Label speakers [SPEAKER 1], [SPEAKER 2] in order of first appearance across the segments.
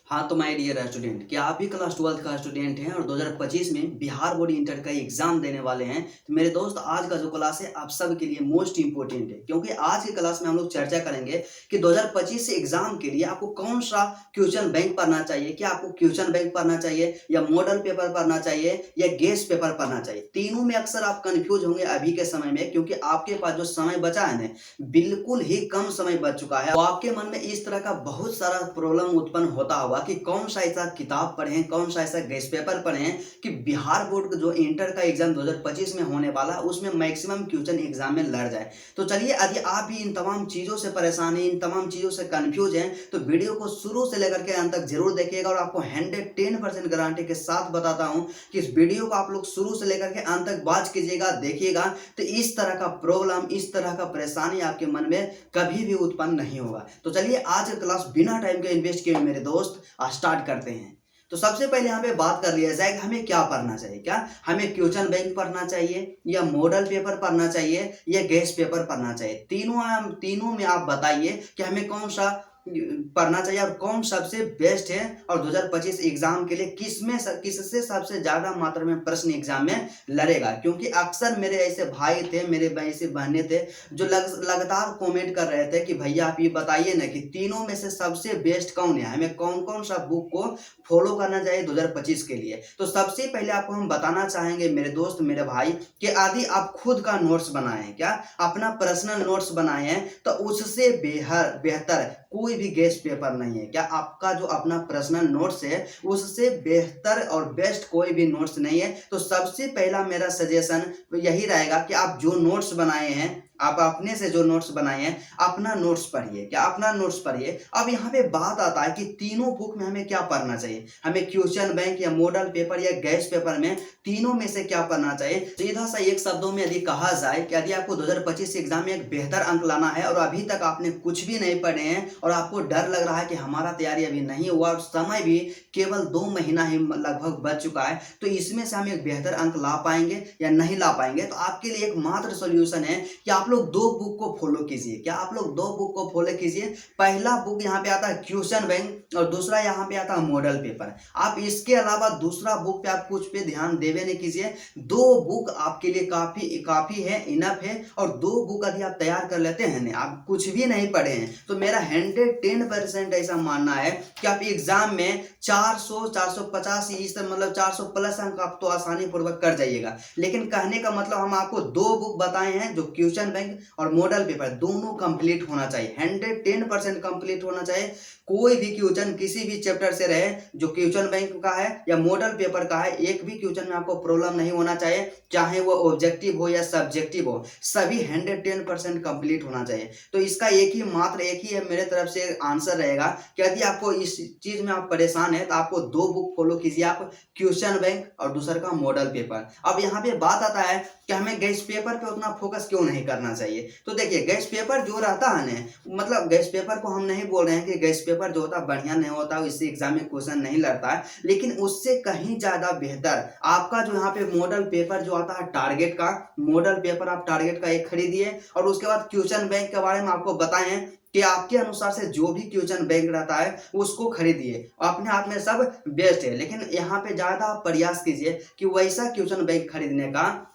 [SPEAKER 1] हाँ, तो my dear student, क्या आप भी क्लास 12 का स्टूडेंट हैं और 2025 में बिहार बोर्ड इंटर का एग्जाम देने वाले हैं? तो मेरे दोस्त, आज का जो क्लास है आप सब के लिए मोस्ट इंपॉर्टेंट है, क्योंकि आज की क्लास में हम लोग चर्चा करेंगे कि 2025 एग्जाम के लिए आपको कौन सा क्वेश्चन बैंक पढ़ना चाहिए। क्या आपको क्वेश्चन बैंक पढ़ना चाहिए या मॉडल पेपर पढ़ना चाहिए या गेस पेपर पढ़ना चाहिए? तीनों में अक्सर आप कंफ्यूज होंगे अभी के समय में, क्योंकि आपके पास जो समय बचा है ना, बिल्कुल ही कम समय बच चुका है। तो आपके मन में इस तरह का बहुत सारा प्रॉब्लम उत्पन्न होता होगा कि कौन सा ऐसा किताब पढ़ें, कौन सा ऐसा गेस्ट पेपर पढ़ें कि बिहार बोर्ड जो इंटर का एग्जाम 2025 में होने वाला है उसमें मैक्सिमम क्वेश्चन एग्जाम में लड़ जाए। तो चलिए, यदि आप भी इन तमाम चीज़ों से परेशान हैं, इन तमाम चीज़ों से कंफ्यूज हैं, तो वीडियो को शुरू से लेकर के अंत तक जरूर देखिएगा। और आपको 110% गारंटी के साथ बताता हूँ कि इस वीडियो को आप लोग शुरू से लेकर के अंत तक वॉच कीजिएगा, देखिएगा, तो इस तरह का प्रॉब्लम, इस तरह का परेशानी आपके मन में कभी भी उत्पन्न नहीं होगा। तो चलिए, आज का क्लास बिना टाइम के इन्वेस्ट किए मेरे दोस्त स्टार्ट करते हैं। तो सबसे पहले यहाँ पे बात कर लिया जाए कि हमें क्या पढ़ना चाहिए। क्या हमें क्वेश्चन बैंक पढ़ना चाहिए या मॉडल पेपर पढ़ना चाहिए या गेस्ट पेपर पढ़ना चाहिए? तीनों में आप बताइए कि हमें कौन सा पढ़ना चाहिए और कौन सबसे बेस्ट है, और 2025 एग्जाम के लिए किससे सबसे ज्यादा मात्रा में प्रश्न एग्जाम में लड़ेगा। क्योंकि अक्सर मेरे ऐसे भाई थे, मेरे ऐसे बहने थे जो लगातार कमेंट कर रहे थे कि भैया आप ये बताइए ना कि तीनों में से सबसे बेस्ट कौन है, हमें कौन कौन सा बुक को फॉलो करना चाहिए 2025 के लिए। तो सबसे पहले आपको हम बताना चाहेंगे मेरे दोस्त, मेरे भाई, कि यदि आप खुद का नोट्स बनाए हैं, क्या अपना पर्सनल नोट्स बनाए हैं, तो उससे बेहतर कोई भी गेस्ट पेपर नहीं है। क्या आपका जो अपना पर्सनल नोट्स है उससे बेहतर और बेस्ट कोई भी नोट्स नहीं है। तो सबसे पहला मेरा सजेशन यही रहेगा कि आप जो नोट्स बनाए हैं, आप अपने से जो नोट्स बनाए हैं, अपना नोट्स पढ़िए। क्या अपना नोट्स पढ़िए। अब यहाँ पे बात आता है कि तीनों बुक में हमें क्या पढ़ना चाहिए, हमें क्वेश्चन बैंक या मॉडल पेपर या गेस्ट पेपर में तीनों में से क्या पढ़ना चाहिए। सीधा सा एक शब्दों में यदि कहा जाए कि यदि आपको 2025 एग्जाम में एक बेहतर अंक लाना है और अभी तक आपने कुछ भी नहीं पढ़े हैं और आपको डर लग रहा है कि हमारा तैयारी अभी नहीं हुआ और समय भी केवल 2 महीना ही लगभग बच चुका है, तो इसमें से हम एक बेहतर अंक ला पाएंगे या नहीं ला पाएंगे, तो आपके लिए एक मात्र सोल्यूशन है कि आप लोग 2 बुक को फॉलो कीजिए। क्या आप लोग 2 बुक को फॉलो कीजिए। पहला बुक यहाँ पे आता है क्वेश्चन बैंक और दूसरा यहाँ पे आता है मॉडल पेपर। आप इसके अलावा दूसरा बुक पे आप कुछ पे ध्यान देवे नहीं कीजिए। 2 बुक आपके लिए काफी है, इनफ है। और 2 बुक यदि आप तैयार कर लेते हैं ना, आप कुछ भी नहीं पढ़े हैं, तो मेरा 110% ऐसा मानना है कि आप एग्जाम में 400 450 इस तरह मतलब 400 प्लस अंक आप तो आसानी पूर्वक कर जाइएगा। लेकिन कहने का मतलब हम आपको 2 बुक बताए हैं, जो क्वेश्चन बैंक और मॉडल पेपर दोनों कंप्लीट होना चाहिए, 110% कंप्लीट होना चाहिए। कोई भी क्वेश्चन किसी भी चैप्टर से रहे, जो क्वेश्चन बैंक का है या मॉडल पेपर का है, एक भी क्वेश्चन में आपको प्रॉब्लम नहीं होना चाहिए, चाहे वो ऑब्जेक्टिव हो या सब्जेक्टिव हो, सभी 110% कंप्लीट होना चाहिए। तो इसका एक ही है मेरे तरफ से आंसर रहेगा कि यदि आपको इस चीज में आप परेशान है तो आपको 2 बुक फॉलो कीजिए, आप क्वेश्चन बैंक और दूसरा का मॉडल पेपर। अब यहाँ पे बात आता है कि हमें गेस्ट पेपर पे उतना फोकस क्यों नहीं करना चाहिए। तो देखिए, गेस्ट पेपर जो रहता है ना, मतलब गेस्ट पेपर को हम नहीं बोल रहे हैं कि गेस्ट पेपर जो होता है बढ़िया नहीं होता, इससे एग्जाम में क्वेश्चन नहीं लड़ता है, लेकिन उससे कहीं ज्यादा बेहतर आपका जो यहाँ पे मॉडल पेपर जो आता है टारगेट का, मॉडल पेपर आप टारगेट का एक खरीदिए और उसके बाद क्वेश्चन बैंक के बारे में आपको बताए हैं कि आपके अनुसार से जो भी क्वेश्चन बैंक रहता है उसको खरीदिए। अपने हाथ में सब बेस्ट है, लेकिन यहाँ पे ज्यादा प्रयास कीजिए कि वैसा क्वेश्चन बैंक खरीदने का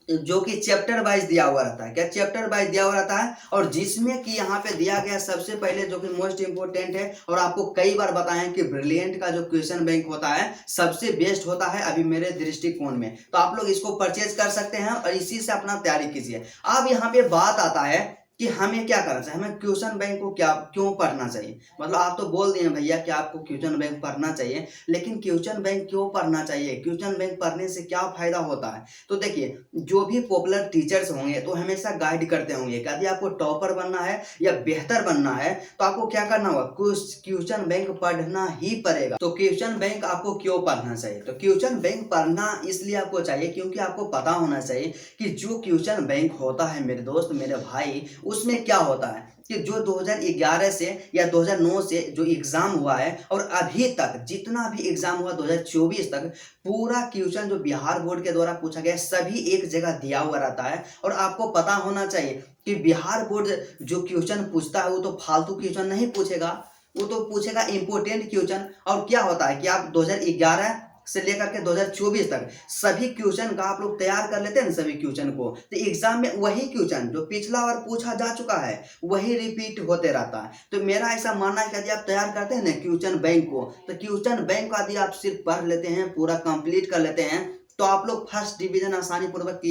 [SPEAKER 1] जो कि चैप्टर वाइज दिया हुआ रहता है। क्या चैप्टर वाइज दिया हुआ रहता है, और जिसमें कि यहाँ पे दिया गया सबसे पहले जो कि मोस्ट इंपोर्टेंट है, और आपको कई बार बताया कि ब्रिलियंट का जो क्वेश्चन बैंक होता है सबसे बेस्ट होता है अभी मेरे दृष्टिकोण में। तो आप लोग इसको परचेज कर सकते हैं और इसी से अपना तैयारी कीजिए। अब यहाँ पे बात आता है कि हमें क्या करना चाहिए, हमें क्वेश्चन बैंक को क्यों पढ़ना चाहिए। मतलब आप तो बोल दिए भैया कि आपको क्वेश्चन बैंक पढ़ना चाहिए, लेकिन क्वेश्चन बैंक क्यों पढ़ना चाहिए, क्वेश्चन बैंक पढ़ने से क्या फायदा होता है। तो देखिए, जो भी पॉपुलर टीचर्स होंगे तो हमेशा गाइड करते होंगे कि यदि आपको टॉपर बनना है या बेहतर बनना है तो आपको क्या करना होगा, क्वेश्चन बैंक पढ़ना ही पड़ेगा। तो क्वेश्चन बैंक आपको क्यों पढ़ना चाहिए, तो क्वेश्चन बैंक पढ़ना इसलिए आपको चाहिए क्योंकि आपको पता होना चाहिए कि जो क्वेश्चन बैंक होता है मेरे दोस्त, मेरे भाई, उसमें क्या होता है कि जो 2011 से या 2009 से जो एग्जाम हुआ है और अभी तक जितना भी एग्जाम हुआ 2024 तक, पूरा क्वेश्चन जो बिहार बोर्ड के द्वारा पूछा गया सभी एक जगह दिया हुआ रहता है। और आपको पता होना चाहिए कि बिहार बोर्ड जो क्वेश्चन पूछता है वो तो फालतू क्वेश्चन नहीं पूछेगा, वो तो पूछेगा इंपोर्टेंट क्वेश्चन। और क्या होता है कि आप 2011 से लेकर के 2024 तक सभी क्वेश्चन का आप लोग तैयार कर लेते हैं ना, सभी क्वेश्चन को, तो एग्जाम में वही क्वेश्चन जो पिछला बार पूछा जा चुका है वही रिपीट होते रहता है। तो मेरा ऐसा मानना है कि यदि आप तैयार करते हैं ना क्वेश्चन बैंक को, तो क्वेश्चन बैंक का यदि आप सिर्फ पढ़ लेते हैं, पूरा कंप्लीट कर लेते हैं, तो आप लोग फर्स्ट डिवीजन आसानी पूर्वक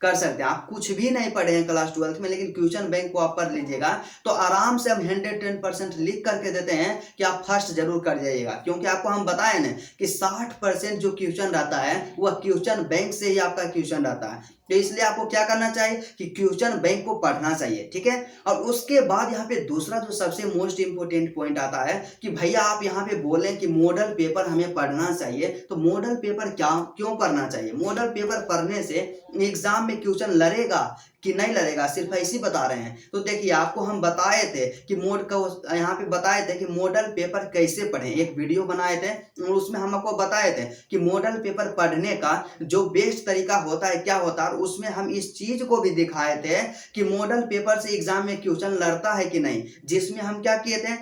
[SPEAKER 1] कर सकते हैं। आप कुछ भी नहीं पढ़े हैं क्लास 12 में, लेकिन क्वेश्चन बैंक को आप पढ़ लीजिएगा तो आराम से हम 110% लिख करके देते हैं कि आप फर्स्ट जरूर कर जाइएगा। क्योंकि आपको हम बताए ना कि 60% जो क्वेश्चन रहता है वह क्वेश्चन बैंक से ही आपका क्वेश्चन रहता है। तो इसलिए आपको क्या करना चाहिए कि क्वेश्चन बैंक को पढ़ना चाहिए, ठीक है। और उसके बाद यहाँ पे दूसरा जो सबसे मोस्ट इंपोर्टेंट पॉइंट आता है कि भैया आप यहाँ पे बोलें कि मॉडल पेपर हमें पढ़ना चाहिए, तो मॉडल पेपर क्यों पढ़ना चाहिए? मॉडल पेपर पढ़ने से एग्जाम में क्वेश्चन लड़ेगा कि नहीं लड़ेगा, सिर्फ ऐसे ही बता रहे हैं। तो देखिए आपको हम बताए थे कि यहाँ पे बताए थे कि मॉडल पेपर कैसे पढ़ें, एक वीडियो बनाए थे और उसमें हम आपको बताए थे कि मॉडल पेपर पढ़ने का जो बेस्ट तरीका होता है क्या होता है। और उसमें हम इस चीज को भी दिखाए थे कि मॉडल पेपर से एग्जाम में क्वेश्चन लड़ता है कि नहीं, जिसमें हम क्या किए थे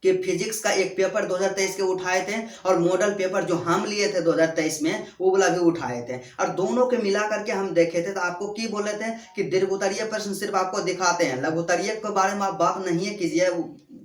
[SPEAKER 1] कि फिजिक्स का एक पेपर 2023 के उठाए थे और मॉडल पेपर जो हम लिए थे 2023 में वो वाला भी उठाए थे, और दोनों के मिला करके हम देखे थे। तो आपको की बोले थे कि दीर्घोत्तरीय प्रश्न सिर्फ आपको दिखाते हैं, लघुत्तरीय के बारे में आप बात नहीं कीजिए,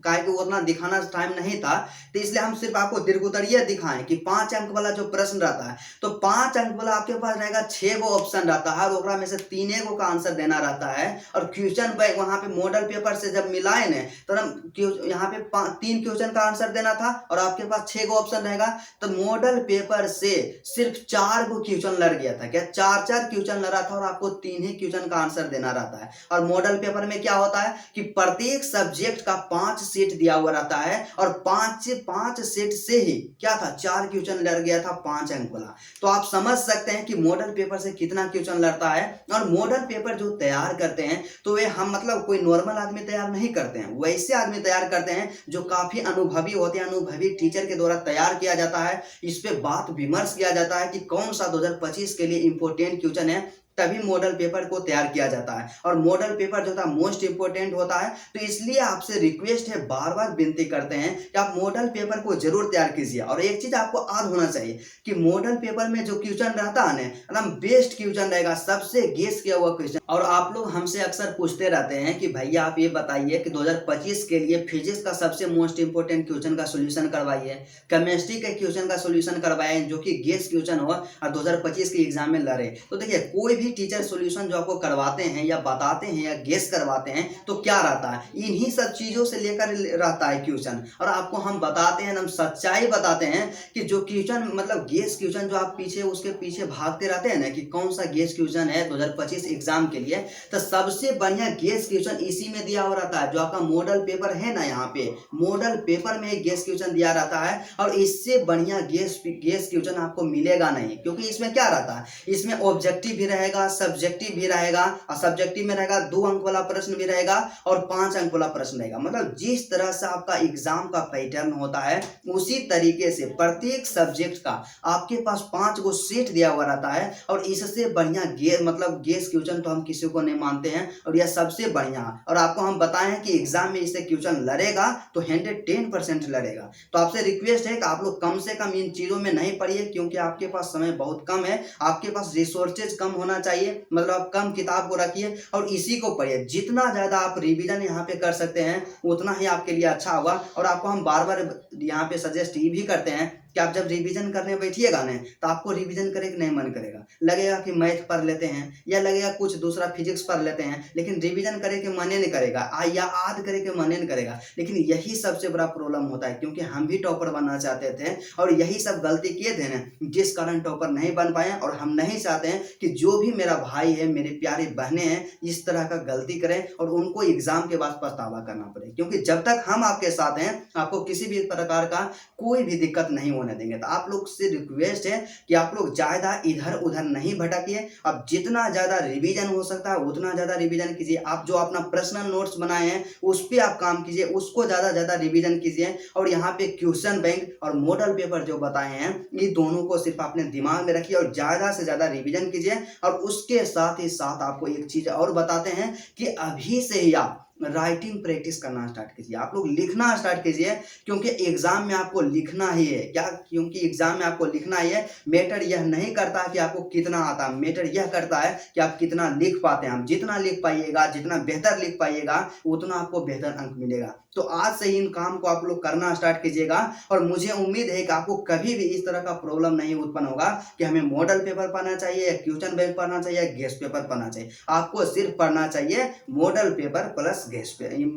[SPEAKER 1] काहे कि उतना दिखाना टाइम नहीं था, तो इसलिए हम सिर्फ आपको दीर्घोत्तरीय दिखाएं कि 5 अंक वाला जो प्रश्न रहता है, तो 5 अंक वाला आपके पास रहेगा, 6 गो ऑप्शन रहता है और ओकरा में से 3 गो का आंसर देना रहता है। और क्वेश्चन बैंक वहां पे मॉडल पेपर से जब मिलाए ने तो यहाँ पे 3 क्वेश्चन का आंसर देना था और आपके पास 6 गो ऑप्शन रहेगा, तो मॉडल पेपर से सिर्फ 4 गो क्वेश्चन लड़ गया था। क्या 4 क्वेश्चन लड़ा था और आपको 3 ही क्वेश्चन का आंसर देना रहता है। और मॉडल पेपर में क्या होता है कि प्रत्येक सब्जेक्ट का 5 सेट दिया हुआ रहता है और 5 सेट से ही क्या था 4 क्वेश्चन लड़ गया था 5 अंक वाला। तो आप समझ सकते हैं कि मॉडल पेपर से कितना क्वेश्चन लड़ता है। और मॉडल पेपर जो तैयार करते हैं तो वे हम मतलब कोई नॉर्मल आदमी तैयार नहीं करते हैं, वैसे आदमी तैयार करते हैं जो काफी अनुभवी होते हैं, अनुभवी टीचर के द्वारा तैयार किया जाता है। इस पे बात विमर्श किया जाता है कि कौन सा 2025 के लिए इंपोर्टेंट क्वेश्चन है, तभी मॉडल पेपर को तैयार किया जाता है। और मॉडल पेपर जो था मोस्ट इंपोर्टेंट होता है, तो इसलिए आपसे रिक्वेस्ट है, बार बार विनती करते हैं कि आप मॉडल पेपर को जरूर तैयार कीजिए। और एक चीज आपको याद होना चाहिए कि मॉडल पेपर में जो क्वेश्चन रहता है ना एकदम बेस्ट क्वेश्चन रहेगा, सबसे गेस किया हुआ क्वेश्चन। और आप लोग हमसे अक्सर पूछते रहते हैं कि भैया आप ये बताइए कि 2025 के लिए फिजिक्स का सबसे मोस्ट इंपोर्टेंट क्वेश्चन का सोल्यूशन करवाइए, केमिस्ट्री के क्वेश्चन का सोल्यूशन करवाइए जो कि गेस क्वेश्चन हो और 2025 के एग्जाम में लड़े। तो देखिए कोई टीचर सॉल्यूशन जो आपको करवाते हैं या बताते हैं या गेस करवाते हैं तो क्या रहता है, इन्हीं सब चीजों से लेकर रहता है क्वेश्चन। और आपको हम बताते हैं, हम सच्चाई बताते हैं कि जो क्वेश्चन मतलब गेस क्वेश्चन जो आप पीछे उसके पीछे भागते रहते हैं ना कि कौन सा गेस क्वेश्चन है 2025 एग्जाम के लिए, तो सबसे बढ़िया गेस क्वेश्चन इसी में दिया हुआ रहता है। जो आपका मॉडल पेपर है ना, यहाँ पे मॉडल पेपर में गेस क्वेश्चन दिया रहता है और इससे बढ़िया गेस क्वेश्चन आपको मिलेगा नहीं। क्योंकि इसमें क्या रहता है, इसमें ऑब्जेक्टिव भी रहेगा, सब्जेक्टिव भी रहेगा, और सब्जेक्टिव में रहेगा 2 अंक वाला प्रश्न भी रहेगा और 5 अंक वाला प्रश्न रहेगा। मतलब जिस तरह से आपका एग्जाम का पैटर्न होता है उसी तरीके से प्रत्येक सब्जेक्ट का आपके पास 5 गो सेट दिया हुआ रहता है। और इससे बढ़िया गेस क्वेश्चन तो हम किसी को नहीं मानते हैं और यह सबसे बढ़िया। और आपको हम बताए हैं कि एग्जाम में इससे क्वेश्चन लड़ेगा तो 110% लड़ेगा। तो आपसे रिक्वेस्ट है कि आप लोग कम से कम इन चीजों में नहीं पढ़िए, क्योंकि आपके पास समय बहुत कम है, आपके पास रिसोर्सेज कम होना चाहिए, मतलब आप कम किताब को रखिए और इसी को पढ़िए। जितना ज्यादा आप रिवीजन यहाँ पे कर सकते हैं उतना ही आपके लिए अच्छा होगा। और आपको हम बार बार यहाँ पे सजेस्ट ये भी करते हैं कि आप जब रिवीजन करने बैठिएगा ना तो आपको रिवीजन करे कि नहीं मन करेगा, लगेगा कि मैथ पढ़ लेते हैं या लगेगा कुछ दूसरा फिजिक्स पढ़ लेते हैं, लेकिन रिवीजन करे के मन नहीं करेगा या याद करे के मन नहीं करेगा। लेकिन यही सबसे बड़ा प्रॉब्लम होता है, क्योंकि हम भी टॉपर बनना चाहते थे और यही सब गलती किए थे ना जिस कारण टॉपर नहीं बन पाए। और हम नहीं चाहते हैं कि जो भी मेरा भाई है, मेरे प्यारे बहनें हैं, इस तरह का गलती करें और उनको एग्जाम के बाद पछतावा करना पड़े। क्योंकि जब तक हम आपके साथ हैं आपको किसी भी प्रकार का कोई भी दिक्कत नहीं होने देंगे। तो आप लोग से रिक्वेस्ट है कि आप लोग ज्यादा इधर उधर नहीं भटकिए, अब जितना ज्यादा रिवीजन हो सकता है उतना ज्यादा रिवीजन कीजिए। आप जो अपना पर्सनल नोट्स बनाए हैं उस पर आप काम कीजिए, उसको ज्यादा रिवीजन कीजिए। और यहाँ पे क्वेश्चन बैंक और मॉडल पेपर जो बताए हैं ये दोनों को सिर्फ अपने दिमाग में रखिए और ज्यादा से ज्यादा रिवीजन कीजिए। और उसके साथ ही साथ आपको एक चीज और बताते हैं कि अभी से ही आप राइटिंग प्रैक्टिस करना स्टार्ट कीजिए, आप लोग लिखना स्टार्ट कीजिए, क्योंकि एग्जाम में आपको लिखना ही है। क्या? क्योंकि एग्जाम में आपको लिखना ही है। मैटर यह नहीं करता कि आपको कितना आता है, मैटर यह करता है कि आप कितना लिख पाते हैं। आप जितना लिख पाइएगा, जितना बेहतर लिख पाइएगा, उतना आपको बेहतर अंक मिलेगा। तो आज से ही इन काम को आप लोग करना स्टार्ट कीजिएगा, और मुझे उम्मीद है कि आपको कभी भी इस तरह का प्रॉब्लम नहीं उत्पन्न होगा कि हमें मॉडल पेपर पढ़ना चाहिए, क्वेश्चन बैंक पढ़ना चाहिए, गेस्ट पेपर पढ़ना चाहिए। आपको सिर्फ पढ़ना चाहिए model paper plus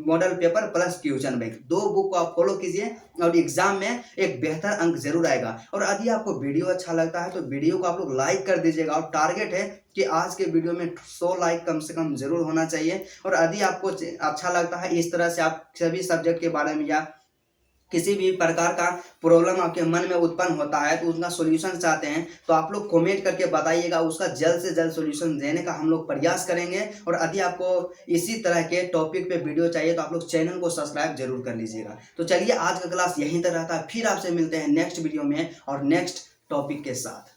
[SPEAKER 1] model paper plus question bank. 2 book को आप फॉलो कीजिए और एग्जाम में एक बेहतर अंक जरूर आएगा। और यदि आपको वीडियो अच्छा लगता है तो वीडियो को आप लोग लाइक कर दीजिएगा, और टारगेट है कि आज के वीडियो में 100 लाइक कम से कम जरूर होना चाहिए। और यदि आपको अच्छा लगता है इस तरह से आप सभी सब्जेक्ट के बारे में या किसी भी प्रकार का प्रॉब्लम आपके मन में उत्पन्न होता है तो उसका सॉल्यूशन चाहते हैं, तो आप लोग कमेंट करके बताइएगा, उसका जल्द से जल्द सॉल्यूशन देने का हम लोग प्रयास करेंगे। और यदि आपको इसी तरह के टॉपिक पे वीडियो चाहिए तो आप लोग चैनल को सब्सक्राइब जरूर कर लीजिएगा। तो चलिए आज का क्लास यहीं तक रहता है, फिर आपसे मिलते हैं नेक्स्ट वीडियो में और नेक्स्ट टॉपिक के साथ।